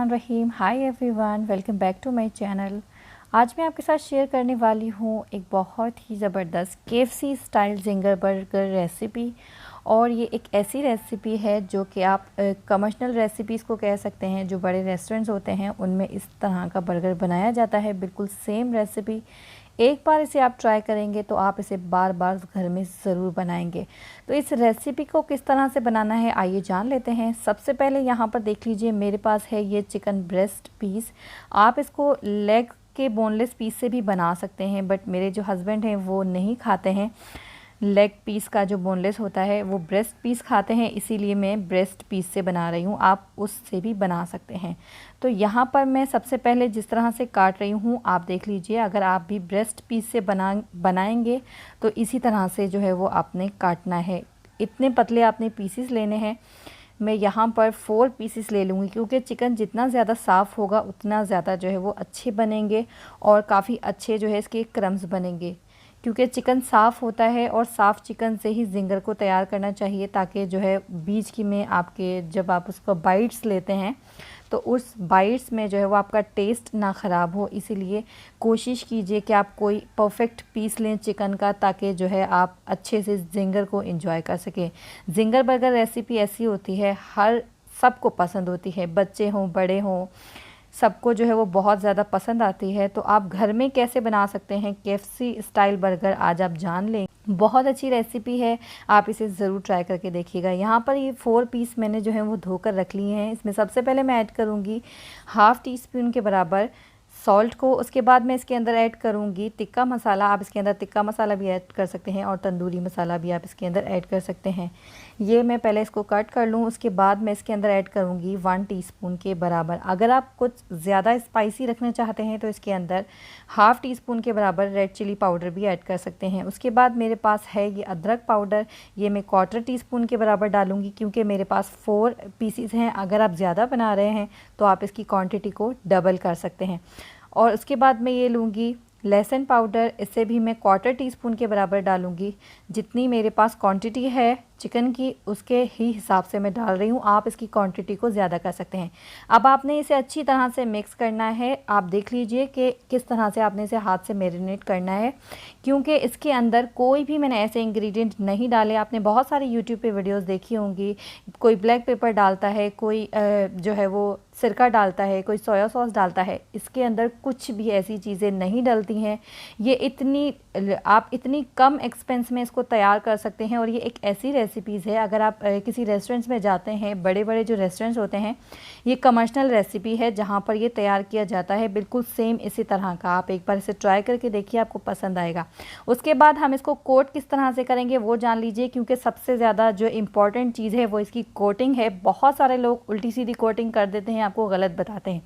बिस्मिल्लाहिर्रहमानिर्रहीम। Hi everyone, welcome back to my channel. आज मैं आपके साथ शेयर करने वाली हूँ एक बहुत ही ज़बरदस्त KFC style ginger burger recipe. और ये एक ऐसी रेसिपी है जो कि आप कमर्शियल रेसिपीज़ को कह सकते हैं। जो बड़े रेस्टोरेंट्स होते हैं उनमें इस तरह का बर्गर बनाया जाता है, बिल्कुल सेम रेसिपी। एक बार इसे आप ट्राई करेंगे तो आप इसे बार बार घर में ज़रूर बनाएंगे। तो इस रेसिपी को किस तरह से बनाना है आइए जान लेते हैं। सबसे पहले यहाँ पर देख लीजिए, मेरे पास है ये चिकन ब्रेस्ट पीस। आप इसको लेग के बोनलेस पीस से भी बना सकते हैं, बट मेरे जो हस्बैंड हैं वो नहीं खाते हैं लेग पीस का, जो बोनलेस होता है वो ब्रेस्ट पीस खाते हैं, इसीलिए मैं ब्रेस्ट पीस से बना रही हूँ। आप उससे भी बना सकते हैं। तो यहाँ पर मैं सबसे पहले जिस तरह से काट रही हूँ आप देख लीजिए। अगर आप भी ब्रेस्ट पीस से बनाएंगे तो इसी तरह से जो है वो आपने काटना है। इतने पतले आपने पीसीस लेने हैं। मैं यहाँ पर 4 पीसीस ले लूँगी, क्योंकि चिकन जितना ज़्यादा साफ़ होगा उतना ज़्यादा जो है वो अच्छे बनेंगे और काफ़ी अच्छे जो है इसके क्रम्स बनेंगे। क्योंकि चिकन साफ़ होता है और साफ़ चिकन से ही जिंगर को तैयार करना चाहिए, ताकि जो है बीच की में आपके जब आप उसको बाइट्स लेते हैं तो उस बाइट्स में जो है वो आपका टेस्ट ना ख़राब हो। इसीलिए कोशिश कीजिए कि आप कोई परफेक्ट पीस लें चिकन का, ताकि जो है आप अच्छे से जिंगर को एंजॉय कर सकें। जिंगर बर्गर रेसिपी ऐसी होती है, हर सबको पसंद होती है, बच्चे हों बड़े हों सबको जो है वो बहुत ज़्यादा पसंद आती है। तो आप घर में कैसे बना सकते हैं केएफसी स्टाइल बर्गर, आज आप जान लें। बहुत अच्छी रेसिपी है, आप इसे ज़रूर ट्राई करके देखिएगा। यहाँ पर ये 4 पीस मैंने जो है वो धोकर रख लिए हैं। इसमें सबसे पहले मैं ऐड करूँगी हाफ़ टी स्पून के बराबर सॉल्ट को। उसके बाद मैं इसके अंदर ऐड करूँगी टिक्का मसाला। आप इसके अंदर टिक्का मसाला भी ऐड कर सकते हैं और तंदूरी मसाला भी आप इसके अंदर ऐड कर सकते हैं। ये मैं पहले इसको कट कर लूँ। उसके बाद मैं इसके अंदर ऐड करूँगी 1 टीस्पून के बराबर। अगर आप कुछ ज़्यादा स्पाइसी रखना चाहते हैं तो इसके अंदर हाफ़ टी स्पून के बराबर रेड चिली पाउडर भी ऐड कर सकते हैं। उसके बाद मेरे पास है ये अदरक पाउडर, ये मैं 1/4 टीस्पून के बराबर डालूँगी, क्योंकि मेरे पास 4 पीसीस हैं। अगर आप ज़्यादा बना रहे हैं तो आप इसकी क्वांटिटी को डबल कर सकते हैं। और उसके बाद मैं ये लूँगी लहसुन पाउडर, इसे भी मैं 1/4 टीस्पून के बराबर डालूँगी। जितनी मेरे पास क्वांटिटी है चिकन की उसके ही हिसाब से मैं डाल रही हूँ, आप इसकी क्वांटिटी को ज़्यादा कर सकते हैं। अब आपने इसे अच्छी तरह से मिक्स करना है। आप देख लीजिए कि किस तरह से आपने इसे हाथ से मैरिनेट करना है, क्योंकि इसके अंदर कोई भी मैंने ऐसे इंग्रेडिएंट नहीं डाले। आपने बहुत सारी यूट्यूब पे वीडियोस देखी होंगी, कोई ब्लैक पेपर डालता है, कोई जो है वो सिरका डालता है, कोई सोया सॉस डालता है। इसके अंदर कुछ भी ऐसी चीज़ें नहीं डलती हैं। ये आप इतनी कम एक्सपेंस में इसको तैयार कर सकते हैं। और ये एक ऐसी रेसिपीज़ है, अगर आप किसी रेस्टोरेंट्स में जाते हैं, बड़े बड़े जो रेस्टोरेंट्स होते हैं, ये कमर्शियल रेसिपी है जहाँ पर ये तैयार किया जाता है, बिल्कुल सेम इसी तरह का। आप एक बार इसे ट्राई करके देखिए, आपको पसंद आएगा। उसके बाद हम इसको कोट किस तरह से करेंगे वो जान लीजिए, क्योंकि सबसे ज़्यादा जो इम्पॉर्टेंट चीज़ है वो इसकी कोटिंग है। बहुत सारे लोग उल्टी सीधी कोटिंग कर देते हैं, आपको गलत बताते हैं।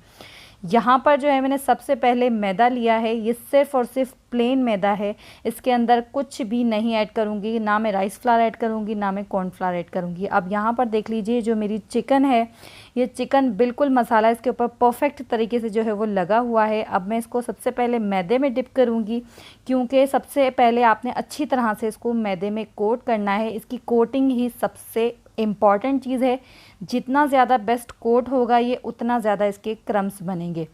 यहाँ पर जो है मैंने सबसे पहले मैदा लिया है, ये सिर्फ़ और सिर्फ प्लेन मैदा है। इसके अंदर कुछ भी नहीं ऐड करूँगी, ना मैं राइस फ्लावर ऐड करूँगी, ना मैं कॉर्नफ्लावर ऐड करूँगी। अब यहाँ पर देख लीजिए, जो मेरी चिकन है, ये चिकन बिल्कुल मसाला इसके ऊपर परफेक्ट तरीके से जो है वो लगा हुआ है। अब मैं इसको सबसे पहले मैदे में डिप करूँगी, क्योंकि सबसे पहले आपने अच्छी तरह से इसको मैदे में कोट करना है। इसकी कोटिंग ही सबसे इम्पॉर्टेंट चीज़ है। जितना ज़्यादा बेस्ट कोट होगा ये, उतना ज़्यादा इसके क्रम्स बनेंगे।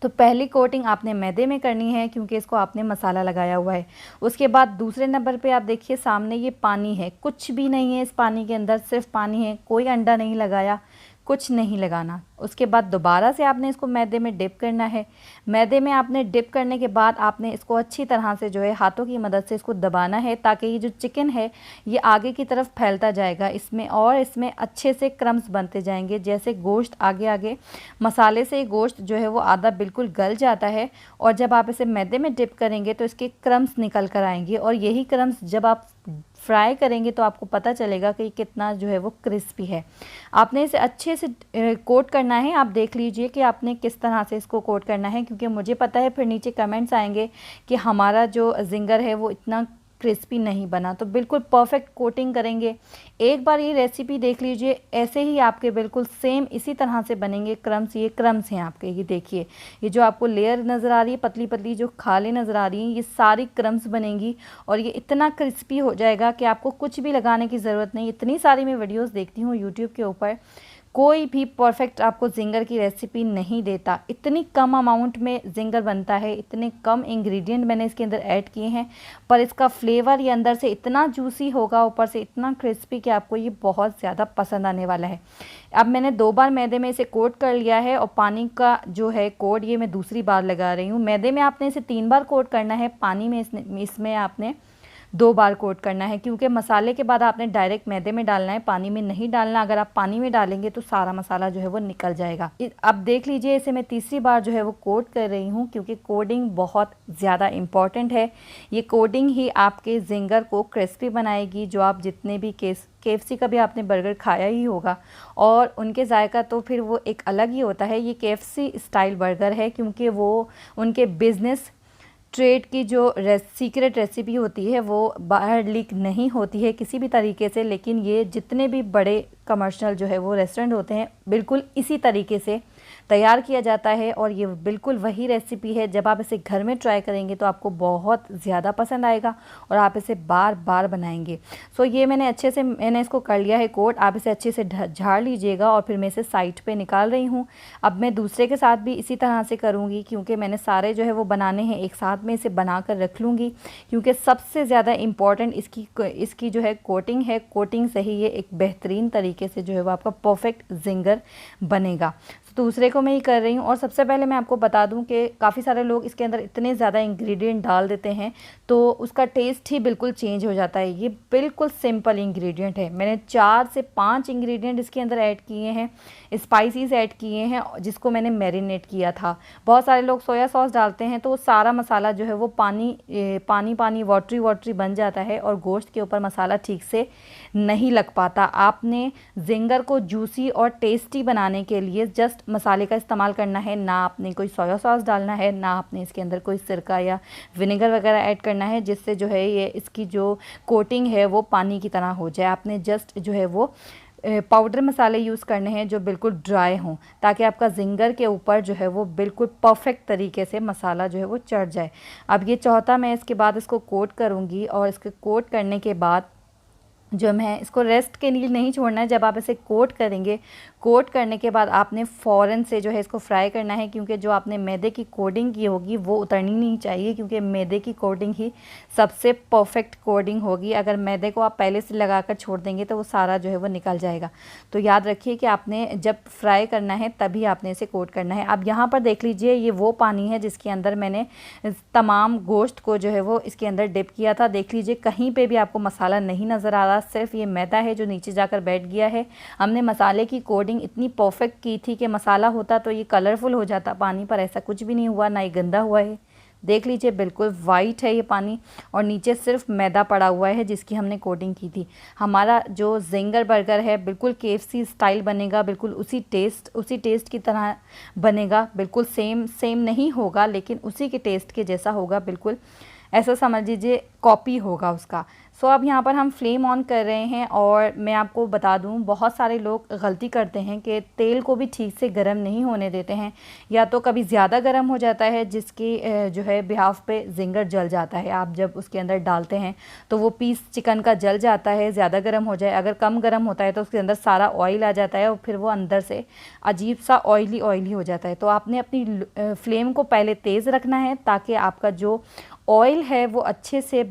तो पहली कोटिंग आपने मैदे में करनी है, क्योंकि इसको आपने मसाला लगाया हुआ है। उसके बाद दूसरे नंबर पे आप देखिए सामने ये पानी है, कुछ भी नहीं है इस पानी के अंदर, सिर्फ पानी है, कोई अंडा नहीं लगाया, कुछ नहीं लगाना। उसके बाद दोबारा से आपने इसको मैदे में डिप करना है। मैदे में आपने डिप करने के बाद आपने इसको अच्छी तरह से जो है हाथों की मदद से इसको दबाना है, ताकि ये जो चिकन है ये आगे की तरफ फैलता जाएगा इसमें, और इसमें अच्छे से क्रम्स बनते जाएंगे। जैसे गोश्त आगे आगे मसाले से गोश्त जो है वो आधा बिल्कुल गल जाता है, और जब आप इसे मैदे में डिप करेंगे तो इसके क्रम्स निकल कर आएंगे। और यही क्रम्स जब आप फ्राई करेंगे तो आपको पता चलेगा कि कितना जो है वो क्रिस्पी है। आपने इसे अच्छे से कोट करना है। आप देख लीजिए कि आपने किस तरह से इसको कोट करना है, क्योंकि मुझे पता है फिर नीचे कमेंट्स आएंगे कि हमारा जो जिंगर है वो इतना क्रिस्पी नहीं बना। तो बिल्कुल परफेक्ट कोटिंग करेंगे। एक बार ये रेसिपी देख लीजिए, ऐसे ही आपके बिल्कुल सेम इसी तरह से बनेंगे क्रम्स। ये क्रम्स हैं आपके, ये देखिए, ये जो आपको लेयर नज़र आ रही है पतली पतली जो खाले नज़र आ रही हैं, ये सारी क्रम्स बनेंगी। और ये इतना क्रिस्पी हो जाएगा कि आपको कुछ भी लगाने की ज़रूरत नहीं। इतनी सारी मैं वीडियोज़ देखती हूँ यूट्यूब के ऊपर, कोई भी परफेक्ट आपको जिंगर की रेसिपी नहीं देता। इतनी कम अमाउंट में जिंगर बनता है, इतने कम इंग्रेडिएंट मैंने इसके अंदर ऐड किए हैं, पर इसका फ्लेवर ये अंदर से इतना जूसी होगा, ऊपर से इतना क्रिस्पी कि आपको ये बहुत ज़्यादा पसंद आने वाला है। अब मैंने 2 बार मैदे में इसे कोट कर लिया है और पानी का जो है कोट ये मैं दूसरी बार लगा रही हूँ। मैदे में आपने इसे 3 बार कोट करना है, पानी में इसमें आपने 2 बार कोट करना है, क्योंकि मसाले के बाद आपने डायरेक्ट मैदे में डालना है, पानी में नहीं डालना। अगर आप पानी में डालेंगे तो सारा मसाला जो है वो निकल जाएगा। अब देख लीजिए, इसे मैं तीसरी बार जो है वो कोट कर रही हूँ, क्योंकि कोडिंग बहुत ज़्यादा इम्पॉर्टेंट है। ये कोडिंग ही आपके जिंगर को क्रिस्पी बनाएगी। जो आप जितने भी KFC का भी आपने बर्गर खाया ही होगा और उनके जायका तो फिर वो एक अलग ही होता है। ये KFC स्टाइल बर्गर है, क्योंकि वो उनके बिज़नेस ट्रेड की जो सीक्रेट रेसिपी होती है वो बाहर लीक नहीं होती है किसी भी तरीके से। लेकिन ये जितने भी बड़े कमर्शियल जो है वो रेस्टोरेंट होते हैं, बिल्कुल इसी तरीके से तैयार किया जाता है और ये बिल्कुल वही रेसिपी है। जब आप इसे घर में ट्राई करेंगे तो आपको बहुत ज़्यादा पसंद आएगा और आप इसे बार बार बनाएंगे। सो ये मैंने अच्छे से इसको कर लिया है कोट। आप इसे अच्छे से झाड़ लीजिएगा और फिर मैं इसे साइड पे निकाल रही हूँ। अब मैं दूसरे के साथ भी इसी तरह से करूँगी, क्योंकि मैंने सारे जो है वो बनाने हैं एक साथ में, इसे बना कर रख लूँगी, क्योंकि सबसे ज़्यादा इम्पॉर्टेंट इसकी जो है कोटिंग है। कोटिंग से ही ये एक बेहतरीन तरीके से जो है वो आपका परफेक्ट जिंगर बनेगा। दूसरे को मैं ही कर रही हूँ। और सबसे पहले मैं आपको बता दूँ कि काफ़ी सारे लोग इसके अंदर इतने ज़्यादा इंग्रेडिएंट डाल देते हैं तो उसका टेस्ट ही बिल्कुल चेंज हो जाता है। ये बिल्कुल सिंपल इंग्रेडिएंट है। मैंने 4 से 5 इंग्रेडिएंट इसके अंदर ऐड किए हैं, स्पाइसेस ऐड किए हैं, जिसको मैंने मैरिनेट किया था। बहुत सारे लोग सोया सॉस डालते हैं तो वो सारा मसाला जो है वो पानी वाटरी बन जाता है और गोश्त के ऊपर मसाला ठीक से नहीं लग पाता। आपने जिंगर को जूसी और टेस्टी बनाने के लिए जस्ट मसाले का इस्तेमाल करना है, ना आपने कोई सोया सॉस डालना है, ना आपने इसके अंदर कोई सिरका या विनेगर वगैरह ऐड करना है, जिससे जो है ये इसकी जो कोटिंग है वो पानी की तरह हो जाए। आपने जस्ट जो है वो पाउडर मसाले यूज़ करने हैं जो बिल्कुल ड्राई हों, ताकि आपका जिंगर के ऊपर जो है वो बिल्कुल परफेक्ट तरीके से मसाला जो है वो चढ़ जाए। अब ये चौथा मैं इसके बाद इसको कोट करूँगी और इसके कोट करने के बाद जो मैं इसको रेस्ट के लिए नहीं छोड़ना है। जब आप इसे कोट करेंगे, कोट करने के बाद आपने फ़ौरन से जो है इसको फ्राई करना है, क्योंकि जो आपने मैदे की कोटिंग की होगी वो उतरनी नहीं चाहिए, क्योंकि मैदे की कोटिंग ही सबसे परफेक्ट कोटिंग होगी। अगर मैदे को आप पहले से लगाकर छोड़ देंगे तो वो सारा जो है वो निकल जाएगा। तो याद रखिए कि आपने जब फ्राई करना है तभी आपने इसे कोट करना है। अब यहाँ पर देख लीजिए, ये वो पानी है जिसके अंदर मैंने तमाम गोश्त को जो है वो इसके अंदर डिप किया था। देख लीजिए, कहीं पर भी आपको मसाला नहीं नज़र आ रहा, सिर्फ ये मैदा है जो नीचे जाकर बैठ गया है। हमने मसाले की कोटिंग इतनी परफेक्ट की थी कि मसाला होता तो ये कलरफुल हो जाता पानी, पर ऐसा कुछ भी नहीं हुआ, ना ये गंदा हुआ है। देख लीजिए, बिल्कुल वाइट है ये पानी और नीचे सिर्फ मैदा पड़ा हुआ है जिसकी हमने कोटिंग की थी। हमारा जो जिंगर बर्गर है बिल्कुल KFC स्टाइल बनेगा, बिल्कुल उसी टेस्ट की तरह बनेगा। बिल्कुल सेम नहीं होगा, लेकिन उसी के टेस्ट के जैसा होगा। बिल्कुल ऐसा समझ लीजिए कॉपी होगा उसका। सो अब यहाँ पर हम फ्लेम ऑन कर रहे हैं और मैं आपको बता दूँ, बहुत सारे लोग गलती करते हैं कि तेल को भी ठीक से गर्म नहीं होने देते हैं, या तो कभी ज़्यादा गर्म हो जाता है जिसकी जो है बिहाफ पे जिंगर जल जाता है। आप जब उसके अंदर डालते हैं तो वो पीस चिकन का जल जाता है, ज़्यादा गर्म हो जाए। अगर कम गर्म होता है तो उसके अंदर सारा ऑयल आ जाता है और फिर वो अंदर से अजीब सा ऑयली हो जाता है। तो आपने अपनी फ्लेम को पहले तेज़ रखना है ताकि आपका जो ऑयल है वो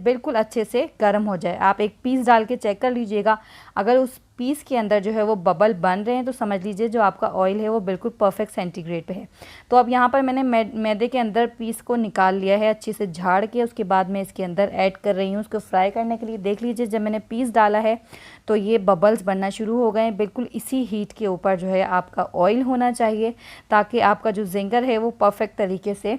बिल्कुल अच्छे से गर्म हो जाए। आप एक पीस डाल के चेक कर लीजिएगा, अगर उस पीस के अंदर जो है वो बबल बन रहे हैं तो समझ लीजिए जो आपका ऑयल है वो बिल्कुल परफेक्ट सेंटीग्रेड पे है। तो अब यहाँ पर मैंने मैदे के अंदर पीस को निकाल लिया है अच्छे से झाड़ के। उसके बाद मैं इसके अंदर ऐड कर रही हूँ उसको फ्राई करने के लिए। देख लीजिए, जब मैंने पीस डाला है तो ये बबल्स बनना शुरू हो गए। बिल्कुल इसी हीट के ऊपर जो है आपका ऑयल होना चाहिए, ताकि आपका जो जिंगर है वो परफेक्ट तरीके से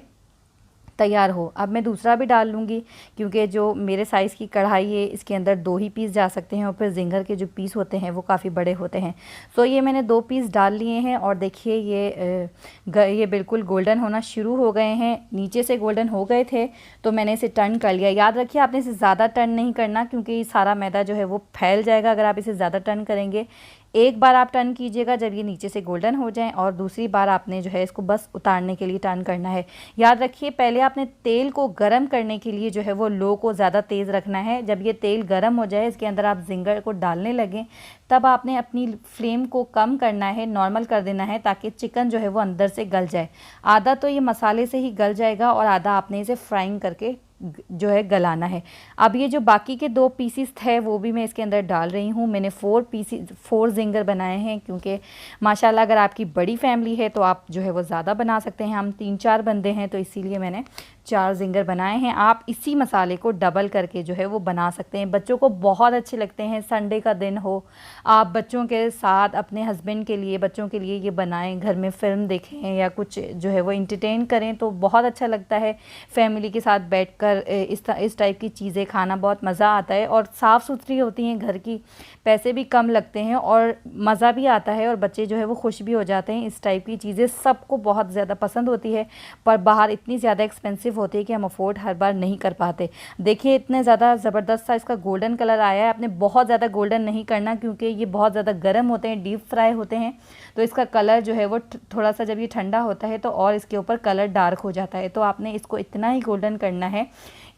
तैयार हो। अब मैं दूसरा भी डाल लूँगी, क्योंकि जो मेरे साइज़ की कढ़ाई है इसके अंदर 2 ही पीस जा सकते हैं और फिर जिंगर के जो पीस होते हैं वो काफ़ी बड़े होते हैं। सो ये मैंने 2 पीस डाल लिए हैं और देखिए ये बिल्कुल गोल्डन होना शुरू हो गए हैं। नीचे से गोल्डन हो गए थे तो मैंने इसे टर्न कर लिया। याद रखिए, आपने इसे ज़्यादा टर्न नहीं करना, क्योंकि सारा मैदा जो है वो फैल जाएगा अगर आप इसे ज़्यादा टर्न करेंगे। एक बार आप टर्न कीजिएगा जब ये नीचे से गोल्डन हो जाएं, और दूसरी बार आपने जो है इसको बस उतारने के लिए टर्न करना है। याद रखिए पहले आपने तेल को गर्म करने के लिए जो है वो लो को ज़्यादा तेज़ रखना है। जब ये तेल गर्म हो जाए, इसके अंदर आप जिंगर को डालने लगें, तब आपने अपनी फ्लेम को कम करना है, नॉर्मल कर देना है, ताकि चिकन जो है वो अंदर से गल जाए। आधा तो ये मसाले से ही गल जाएगा और आधा आपने इसे फ्राइंग करके जो है गलाना है। अब ये जो बाकी के 2 पीसीस थे वो भी मैं इसके अंदर डाल रही हूँ। मैंने 4 जिंगर बनाए हैं, क्योंकि माशाल्लाह अगर आपकी बड़ी फैमिली है तो आप जो है वो ज़्यादा बना सकते हैं। हम 3-4 बंदे हैं तो इसीलिए मैंने 4 जिंगर बनाए हैं। आप इसी मसाले को डबल करके जो है वो बना सकते हैं। बच्चों को बहुत अच्छे लगते हैं। संडे का दिन हो, आप बच्चों के साथ अपने हस्बैंड के लिए, बच्चों के लिए ये बनाएं, घर में फ़िल्म देखें या कुछ जो है वो इंटरटेन करें तो बहुत अच्छा लगता है। फैमिली के साथ बैठकर इस टाइप की चीज़ें खाना बहुत मज़ा आता है, और साफ़ सुथरी होती हैं घर की, पैसे भी कम लगते हैं और मज़ा भी आता है, और बच्चे जो है वो खुश भी हो जाते हैं। इस टाइप की चीज़ें सबको बहुत ज़्यादा पसंद होती है, पर बाहर इतनी ज़्यादा एक्सपेंसिव होती है कि हम अफोर्ड हर बार नहीं कर पाते। देखिए इतने ज़्यादा ज़बरदस्त सा इसका गोल्डन कलर आया है। आपने बहुत ज़्यादा गोल्डन नहीं करना, क्योंकि ये बहुत ज़्यादा गर्म होते हैं, डीप फ्राई होते हैं, तो इसका कलर जो है वो थोड़ा सा जब ये ठंडा होता है तो और इसके ऊपर कलर डार्क हो जाता है। तो आपने इसको इतना ही गोल्डन करना है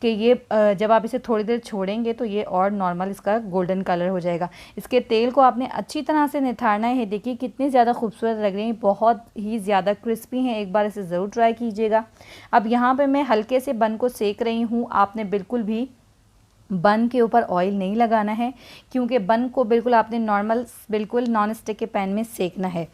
कि ये जब आप इसे थोड़ी देर छोड़ेंगे तो ये और नॉर्मल इसका गोल्डन कलर हो जाएगा। इसके तेल को आपने अच्छी तरह से निथारना है। देखिए कितनी ज़्यादा खूबसूरत लग रही है, बहुत ही ज़्यादा क्रिस्पी हैं। एक बार इसे ज़रूर ट्राई कीजिएगा। अब यहाँ पे मैं हल्के से बन को सेक रही हूँ। आपने बिल्कुल भी बन के ऊपर ऑयल नहीं लगाना है, क्योंकि बन को बिल्कुल आपने नॉर्मल बिल्कुल नॉन स्टिक के पैन में सेकना है।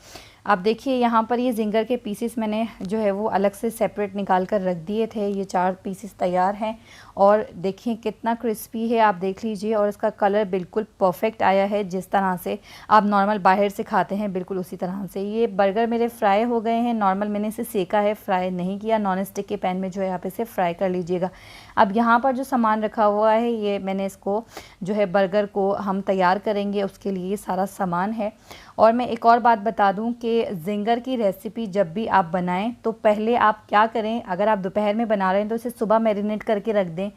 अब देखिए यहाँ पर ये जिंगर के पीसेस मैंने जो है वो अलग से सेपरेट निकाल कर रख दिए थे। ये 4 पीसेस तैयार हैं, और देखिए कितना क्रिस्पी है, आप देख लीजिए। और इसका कलर बिल्कुल परफेक्ट आया है, जिस तरह से आप नॉर्मल बाहर से खाते हैं बिल्कुल उसी तरह से। ये बर्गर मेरे फ्राई हो गए हैं। नॉर्मल मैंने इसे सेका है, फ्राई नहीं किया। नॉन स्टिक के पैन में जो है आप इसे फ्राई कर लीजिएगा। अब यहाँ पर जो सामान रखा हुआ है, ये मैंने इसको जो है बर्गर को हम तैयार करेंगे, उसके लिए सारा सामान है। और मैं एक और बात बता दूं कि जिंगर की रेसिपी जब भी आप बनाएं तो पहले आप क्या करें, अगर आप दोपहर में बना रहे हैं तो इसे सुबह मैरिनेट करके रख दें।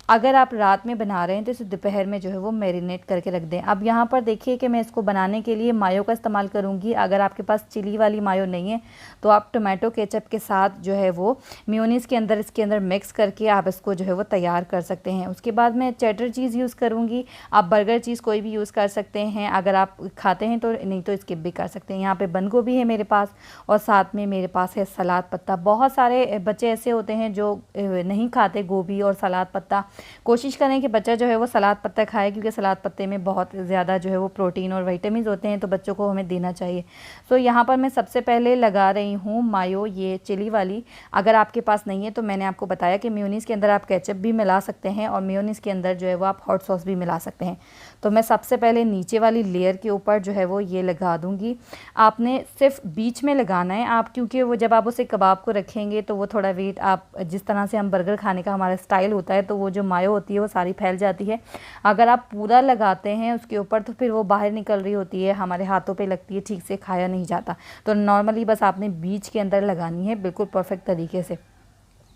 अगर आप रात में बना रहे हैं तो इसे दोपहर में जो है वो मैरिनेट करके रख दें। अब यहाँ पर देखिए कि मैं इसको बनाने के लिए मायो का इस्तेमाल करूँगी। अगर आपके पास चिली वाली मायो नहीं है तो आप टोमेटो केचप के साथ जो है वो मेयोनीज़ के अंदर इसके अंदर मिक्स करके आप इसको जो है वो तैयार कर सकते हैं। उसके बाद मैं चेडर चीज़ यूज़ करूँगी। आप बर्गर चीज़ कोई भी यूज़ कर सकते हैं, अगर आप खाते हैं तो, नहीं तो स्किप भी कर सकते हैं। यहाँ पर बंद गोभी है मेरे पास, और साथ में मेरे पास है सलाद पत्ता। बहुत सारे बच्चे ऐसे होते हैं जो नहीं खाते गोभी और सलाद पत्ता। कोशिश करें कि बच्चा जो है वो सलाद पत्ता खाए, क्योंकि सलाद पत्ते में बहुत ज़्यादा जो है वो प्रोटीन और विटामिन होते हैं, तो बच्चों को हमें देना चाहिए। तो यहाँ पर मैं सबसे पहले लगा रही हूँ मायो, ये चिली वाली। अगर आपके पास नहीं है तो मैंने आपको बताया कि मेयोनीज़ के अंदर आप केचप भी मिला सकते हैं, और मेयोनीज़ के अंदर जो है वो आप हॉट सॉस भी मिला सकते हैं। तो मैं सबसे पहले नीचे वाली लेयर के ऊपर जो है वो ये लगा दूँगी। आपने सिर्फ बीच में लगाना है आप, क्योंकि वो जब आप उसे कबाब को रखेंगे तो वो थोड़ा वेट, आप जिस तरह से हम बर्गर खाने का हमारा स्टाइल होता है, तो वो जो मायो होती है वो सारी फैल जाती है। अगर आप पूरा लगाते हैं उसके ऊपर तो फिर वो बाहर निकल रही होती है, हमारे हाथों पे लगती है, ठीक से खाया नहीं जाता। तो नॉर्मली बस आपने बीच के अंदर लगानी है बिल्कुल परफेक्ट तरीके से।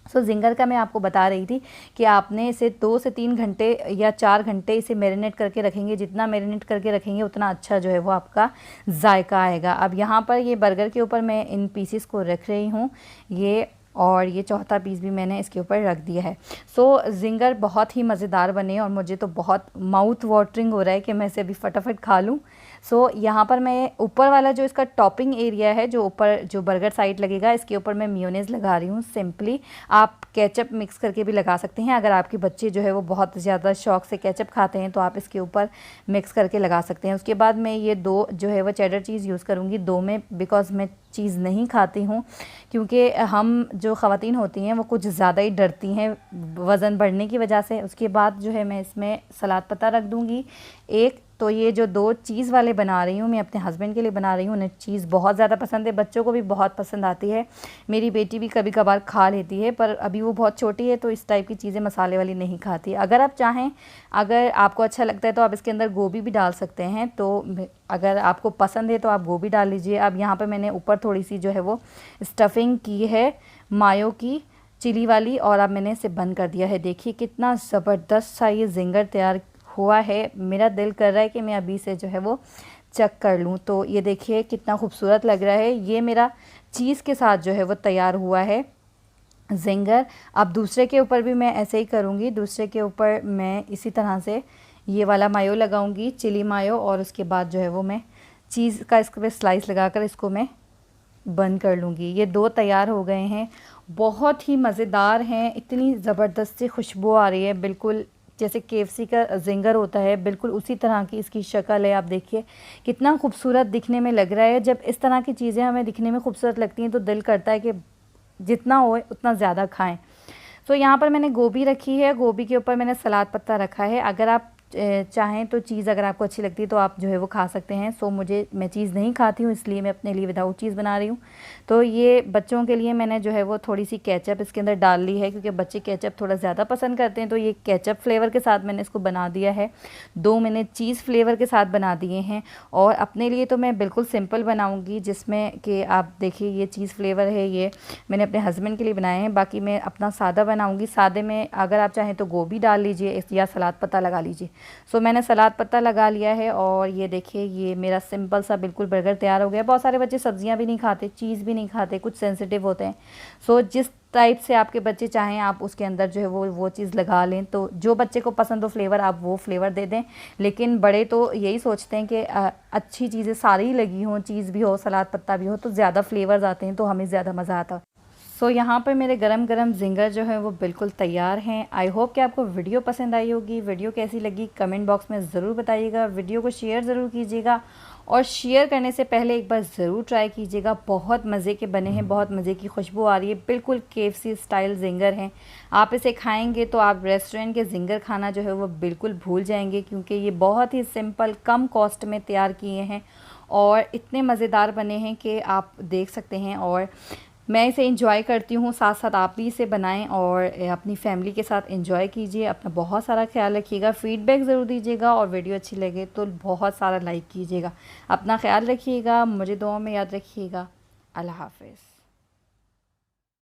जिंगर का मैं आपको बता रही थी कि आपने इसे 2 से 3 घंटे या 4 घंटे इसे मैरिनेट करके रखेंगे। जितना मैरिनेट करके रखेंगे उतना अच्छा जो है वो आपका जायका आएगा। अब यहाँ पर ये बर्गर के ऊपर मैं इन पीसेस को रख रही हूँ, ये, और ये चौथा पीस भी मैंने इसके ऊपर रख दिया है। जिंगर बहुत ही मज़ेदार बने, और मुझे तो बहुत माउथ वाटरिंग हो रहा है कि मैं इसे अभी फटाफट खा लूँ। यहाँ पर मैं ऊपर वाला जो इसका टॉपिंग एरिया है, जो ऊपर जो बर्गर साइड लगेगा, इसके ऊपर मैं मेयोनेज़ लगा रही हूँ सिंपली। आप केचप मिक्स करके भी लगा सकते हैं। अगर आपके बच्चे जो है वो बहुत ज़्यादा शौक से केचप खाते हैं तो आप इसके ऊपर मिक्स करके लगा सकते हैं। उसके बाद मैं ये 2 जो है वो चेडर चीज़ यूज़ करूँगी, 2 में, बिकॉज़ मैं चीज़ नहीं खाती हूँ, क्योंकि हम जो ख़वातीन होती हैं वो कुछ ज़्यादा ही डरती हैं वज़न बढ़ने की वजह से। उसके बाद जो है मैं इसमें सलाद पत्ता रख दूँगी एक। तो ये जो 2 चीज़ वाले बना रही हूँ मैं अपने हस्बैंड के लिए बना रही हूँ, उन्हें चीज़ बहुत ज़्यादा पसंद है, बच्चों को भी बहुत पसंद आती है। मेरी बेटी भी कभी कभार खा लेती है, पर अभी वो बहुत छोटी है तो इस टाइप की चीज़ें मसाले वाली नहीं खाती। अगर आप चाहें, अगर आपको अच्छा लगता है तो आप इसके अंदर गोभी भी डाल सकते हैं। तो अगर आपको पसंद है तो आप गोभी डाल लीजिए। अब यहाँ पर मैंने ऊपर थोड़ी सी जो है वो स्टफिंग की है मायो की, चिली वाली, और अब मैंने इसे बंद कर दिया है। देखिए कितना ज़बरदस्त सा ये जिंगर तैयार हुआ है। मेरा दिल कर रहा है कि मैं अभी से जो है वो चेक कर लूँ। तो ये देखिए कितना खूबसूरत लग रहा है। ये मेरा चीज़ के साथ जो है वो तैयार हुआ है ज़िंगर। अब दूसरे के ऊपर भी मैं ऐसे ही करूँगी। दूसरे के ऊपर मैं इसी तरह से ये वाला मायो लगाऊंगी, चिली मायो, और उसके बाद जो है वो मैं चीज़ का इसके पे स्लाइस लगाकर इसको मैं बंद कर लूँगी। ये 2 तैयार हो गए हैं, बहुत ही मज़ेदार हैं। इतनी ज़बरदस्त सी खुशबू आ रही है, बिल्कुल जैसे केएफसी का ज़िंगर होता है, बिल्कुल उसी तरह की इसकी शक्ल है। आप देखिए कितना खूबसूरत दिखने में लग रहा है। जब इस तरह की चीज़ें हमें दिखने में खूबसूरत लगती हैं तो दिल करता है कि जितना हो उतना ज़्यादा खाएं। तो यहाँ पर मैंने गोभी रखी है, गोभी के ऊपर मैंने सलाद पत्ता रखा है। अगर आप चाहें तो चीज़ अगर आपको अच्छी लगती है तो आप जो है वो खा सकते हैं। सो मैं चीज़ नहीं खाती हूँ, इसलिए मैं अपने लिए विदाउट चीज़ बना रही हूँ। तो ये बच्चों के लिए मैंने जो है वो थोड़ी सी केचप इसके अंदर डाल ली है, क्योंकि बच्चे केचप थोड़ा ज़्यादा पसंद करते हैं। तो ये केचप फ्लेवर के साथ मैंने इसको बना दिया है। 2 मैंने चीज़ फ्लेवर के साथ बना दिए हैं। और अपने लिए तो मैं बिल्कुल सिंपल बनाऊँगी, जिसमें कि आप देखिए ये चीज़ फ्लेवर है, ये मैंने अपने हस्बैंड के लिए बनाए हैं। बाकी मैं अपना सादा बनाऊँगी। सादे में अगर आप चाहें तो गोभी डाल लीजिए या सलाद पत्ता लगा लीजिए। सो मैंने सलाद पत्ता लगा लिया है। और ये देखिए ये मेरा सिंपल सा बिल्कुल बर्गर तैयार हो गया। बहुत सारे बच्चे सब्जियां भी नहीं खाते, चीज़ भी नहीं खाते, कुछ सेंसिटिव होते हैं। सो जिस टाइप से आपके बच्चे चाहें आप उसके अंदर जो है वो चीज़ लगा लें। तो जो बच्चे को पसंद हो फ्लेवर आप वो फ्लेवर दे दें। लेकिन बड़े तो यही सोचते हैं कि अच्छी चीज़ें सारी लगी हों, चीज़ भी हो, सलाद पत्ता भी हो, तो ज़्यादा फ्लेवर्स आते हैं, तो हमें ज़्यादा मज़ा आता। सो यहाँ पर मेरे गरम गरम ज़िंगर जो है वो बिल्कुल तैयार हैं। आई होप कि आपको वीडियो पसंद आई होगी। वीडियो कैसी लगी कमेंट बॉक्स में ज़रूर बताइएगा। वीडियो को शेयर ज़रूर कीजिएगा, और शेयर करने से पहले एक बार ज़रूर ट्राई कीजिएगा। बहुत मज़े के बने हैं, बहुत मज़े की खुशबू आ रही है। बिल्कुल केएफसी स्टाइल ज़िंगर हैं। आप इसे खाएंगे तो आप रेस्टोरेंट के ज़िंगर खाना जो है वो बिल्कुल भूल जाएंगे, क्योंकि ये बहुत ही सिंपल कम कॉस्ट में तैयार किए हैं और इतने मज़ेदार बने हैं कि आप देख सकते हैं। और मैं इसे इंजॉय करती हूँ, साथ साथ आप भी इसे बनाएं और अपनी फैमिली के साथ इंजॉय कीजिए। अपना बहुत सारा ख्याल रखिएगा, फ़ीडबैक ज़रूर दीजिएगा, और वीडियो अच्छी लगे तो बहुत सारा लाइक कीजिएगा। अपना ख्याल रखिएगा, मुझे दुआ में याद रखिएगा। अल्लाह हाफ़िज़।